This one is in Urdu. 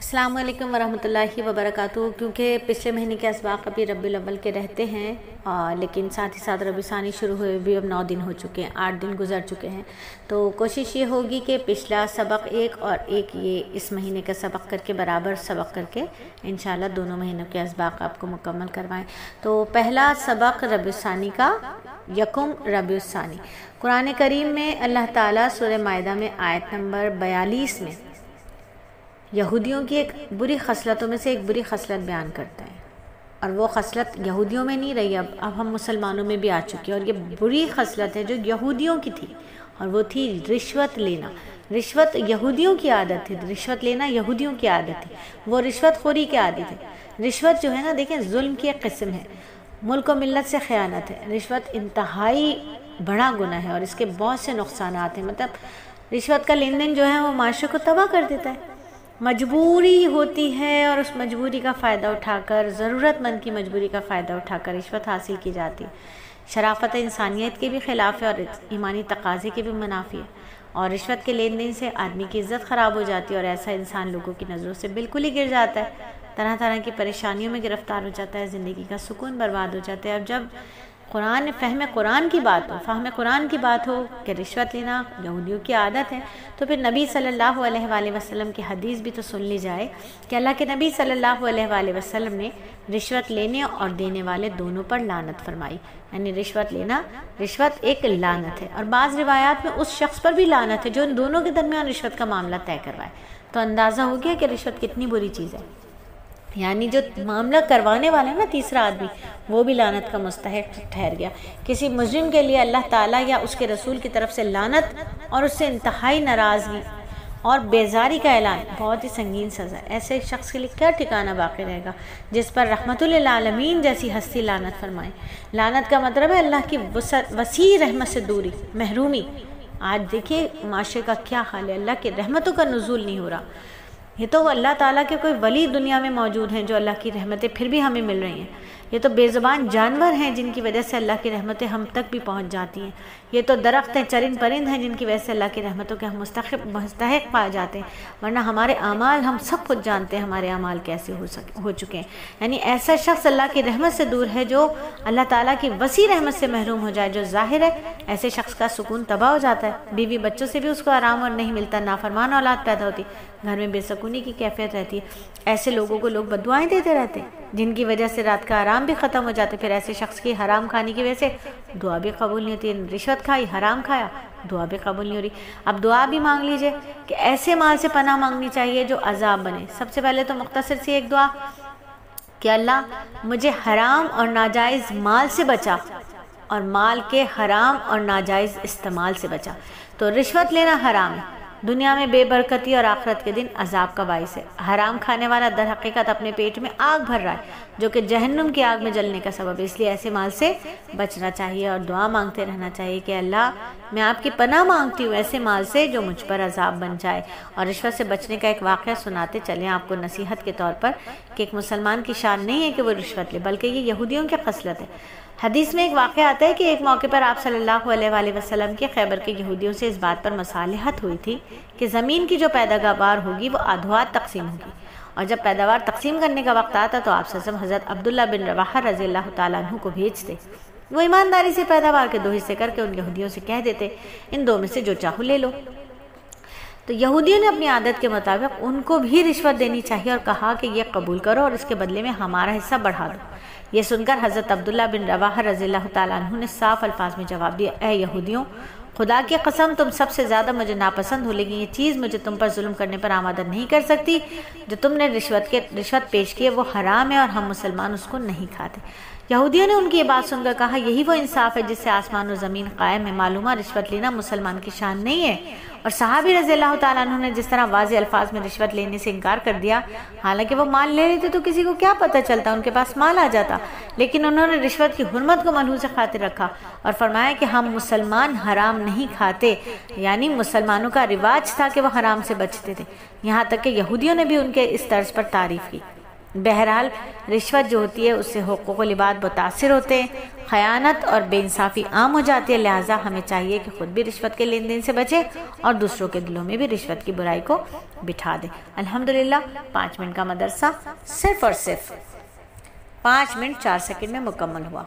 السلام علیکم ورحمۃ اللہ وبرکاتہ۔ کیونکہ پچھلے مہینے کے اسباق ابھی ربیع الاول کے رہتے ہیں، لیکن ساتھ ہی ساتھ ربیع ثانی شروع ہوئے بھی اب 9 دن ہو چکے ہیں، 8 دن گزر چکے ہیں، تو کوشش یہ ہوگی کہ پچھلا سبق ایک اور ایک یہ اس مہینے کا سبق کر کے برابر سبق کر کے انشاءاللہ دونوں مہینوں کے اسباق آپ کو مکمل کروائیں۔ تو پہلا سبق ربیع ثانی کا یکم ربیع ثانی، قرآن کریم میں اللہ تعالیٰ سورہ مائدہ میں آیت نمبر 42 میں یہودیوں کی ایک بری خصلتوں میں سے ایک بری خصلت بیان کرتا ہے، اور وہ خصلت یہودیوں میں نہیں رہی، اب ہم مسلمانوں میں بھی آ چکی ہے، اور یہ بری خصلت ہے جو یہودیوں کی تھی، اور وہ تھی رشوت لینا۔ رشوت یہودیوں کی عادت تھی، رشوت لینا یہودیوں کی عادت تھی، وہ رشوت خوری کے عادی تھے۔ رشوت جو ہے نا، دیکھیں ظلم کی ایک قسم ہے، ملک و ملت سے خیانت ہے۔ رشوت انتہائی بڑا گناہ ہے اور اس کے بہت سے نقصانات ہیں، مطلب رشوت کا لین دین جو ہے وہ معاشرے کو تباہ کر دیتا ہے۔ مجبوری ہوتی ہے اور اس مجبوری کا فائدہ اٹھا کر، ضرورت مند کی مجبوری کا فائدہ اٹھا کر رشوت حاصل کی جاتی ہے۔ شرافت انسانیت کے بھی خلاف ہے اور ایمانی تقاضے کے بھی منافی ہے، اور رشوت کے لین دین سے آدمی کی عزت خراب ہو جاتی ہے، اور ایسا انسان لوگوں کی نظروں سے بالکل ہی گر جاتا ہے، طرح طرح کی پریشانیوں میں گرفتار ہو جاتا ہے، زندگی کا سکون برباد ہو جاتا ہے۔ اور جب فہم قرآن کی بات ہو کہ رشوت لینا یہودیوں کی عادت ہے، تو پھر نبی صلی اللہ علیہ وآلہ وسلم کی حدیث بھی تو سن لی جائے کہ اللہ کے نبی صلی اللہ علیہ وآلہ وسلم نے رشوت لینے اور دینے والے دونوں پر لعنت فرمائی، یعنی رشوت ایک لعنت ہے، اور بعض روایات میں اس شخص پر بھی لعنت ہے جو ان دونوں کے درمیان رشوت کا معاملہ طے کروائے۔ تو اندازہ ہو گیا کہ رشوت کتنی بری چیز ہے، یعنی جو معاملہ کروانے والا ہے نا، تیسرا آدمی، وہ بھی لعنت کا مستحق ٹھہر گیا۔ کسی مجرم کے لیے اللہ تعالیٰ یا اس کے رسول کی طرف سے لعنت اور اس سے انتہائی ناراضگی اور بیزاری کا اعلان بہت ہی سنگین سزا ہے۔ ایسے شخص کے لیے کیا ٹھکانہ باقی رہے گا جس پر رحمت للعالمین جیسی ہستی لعنت فرمائے۔ لعنت کا مطلب ہے اللہ کی وسیع رحمت سے دوری، محرومی۔ آج دیکھیے معاشرے کا کیا حال ہے، اللہ کی رحمتوں کا نزول نہیں ہو رہا۔ یہ تو اللہ تعالیٰ کے کوئی ولی دنیا میں موجود ہیں جو اللہ کی رحمتیں پھر بھی ہمیں مل رہی ہیں، یہ تو بے زبان جانور ہیں جن کی وجہ سے اللہ کی رحمتیں ہم تک بھی پہنچ جاتی ہیں، یہ تو درخت ہیں، چرند پرند ہیں جن کی وجہ سے اللہ کی رحمتوں کے ہم مستحق پائے جاتے ہیں، ورنہ ہمارے اعمال ہم سب خود جانتے ہیں ہمارے اعمال کیسے ہو چکے ہیں۔ یعنی ایسا شخص اللہ کی رحمت سے دور ہے جو اللہ تعالیٰ کی وسیع رحمت سے محروم ہو جائے، جو ظاہر ہے ایسے شخص کا سکون تباہ ہو جاتا ہے، بیوی بچوں سے بھی اس کو آرام اور نہیں ملتا، نافرمان اولاد پیدا ہوتی، گھر میں بے سکونی کی کیفیت رہتی ہے۔ ایسے لوگوں کو لوگ بددعائیں دیتے رہتے ہیں جن کی وجہ سے رات کا آرام بھی ختم ہو جاتا ہے، پھر ایسے شخص کی حرام کھانے کی وجہ سے دعا بھی قبول نہیں ہوتی، رشوت کھائی، حرام کھایا، دعا بھی قبول نہیں ہو رہی۔ اب دعا بھی مانگ لیجئے کہ ایسے مال سے پناہ مانگنی چاہیے جو عذاب بنے۔ سب سے پہلے تو مختصر سی ایک دعا کہ اللہ مجھے حرام اور ناجائز مال سے بچا، اور مال کے حرام اور ناجائز استعمال سے بچا۔ تو رشوت لینا حرام ہے، دنیا میں بے برکتی اور آخرت کے دن عذاب کا باعث ہے۔ حرام کھانے والا در حقیقت اپنے پیٹ میں آگ بھر رہا ہے جو کہ جہنم کی آگ میں جلنے کا سبب ہے، اس لیے ایسے مال سے بچنا چاہیے اور دعا مانگتے رہنا چاہیے کہ اللہ میں آپ کی پناہ مانگتی ہوں ایسے مال سے جو مجھ پر عذاب بن جائے۔ اور رشوت سے بچنے کا ایک واقعہ سناتے چلیں آپ کو نصیحت کے طور پر کہ ایک مسلمان کی شان نہیں ہے کہ وہ رشوت لے، بلکہ یہ یہودیوں کی خصلت ہے۔ حدیث میں ایک واقعہ آتا ہے کہ ایک موقع پر آپ صلی اللہ علیہ وآلہ وسلم کے خیبر کے یہودیوں سے اس بات پر مصالحت ہوئی تھی کہ زمین کی جو پیداوار ہوگی وہ آدھوات تقسیم ہوگی، اور جب پیداوار تقسیم کرنے کا وقت آتا تو آپ صلی حضرت عبداللہ بن رواحہ رضی اللہ تعالیٰ عنہ کو بھیجتے، وہ ایمانداری سے پیداوار کے 2 حصے کر کے ان یہودیوں سے کہہ دیتے ان 2 میں سے جو چاہو لے لو۔ تو یہودیوں نے اپنی عادت کے مطابق ان کو بھی رشوت دینی چاہیے اور کہا کہ یہ قبول کرو اور اس کے بدلے میں ہمارا حصہ بڑھا دو۔ یہ سن کر حضرت عبداللہ بن رواحہ رضی اللہ تعالیٰ عنہ نے صاف الفاظ میں جواب دیا، اے یہودیوں، خدا کی قسم تم سب سے زیادہ مجھے ناپسند ہو، لیکن یہ چیز مجھے تم پر ظلم کرنے پر آمادہ نہیں کر سکتی۔ جو تم نے رشوت پیش کی ہے وہ حرام ہے اور ہم مسلمان اس کو نہیں کھاتے۔ یہودیوں نے ان کی یہ بات سن کر کہا، یہی وہ انصاف ہے جس سے آسمان و زمین قائم ہے، معلومہ رشوت لینا مسلمان کی شان نہیں ہے۔ اور صحابی رضی اللہ تعالیٰ عنہ نے جس طرح واضح الفاظ میں رشوت لینے سے انکار کر دیا، حالانکہ وہ مال لے لیتے تو کسی کو کیا پتہ چلتا، ان کے پاس مال آ جاتا، لیکن انہوں نے رشوت کی حرمت کو ملحوظ خاطر رکھا اور فرمایا کہ ہم مسلمان حرام نہیں کھاتے، یعنی مسلمانوں کا رواج تھا کہ وہ حرام سے بچتے تھے، یہاں تک کہ یہودیوں نے بھی ان کے اس طرز پر تعریف کی۔ بہرحال رشوت جو ہوتی ہے اس سے حقوق و لباد متاثر ہوتے ہیں، خیانت اور بے انصافی عام ہو جاتی ہے، لہٰذا ہمیں چاہیے کہ خود بھی رشوت کے لین دین سے بچیں اور دوسروں کے دلوں میں بھی رشوت کی برائی کو بٹھا دیں۔ الحمدللہ 5 منٹ کا مدرسہ صرف اور صرف 5 منٹ 4 سیکنڈ میں مکمل ہوا۔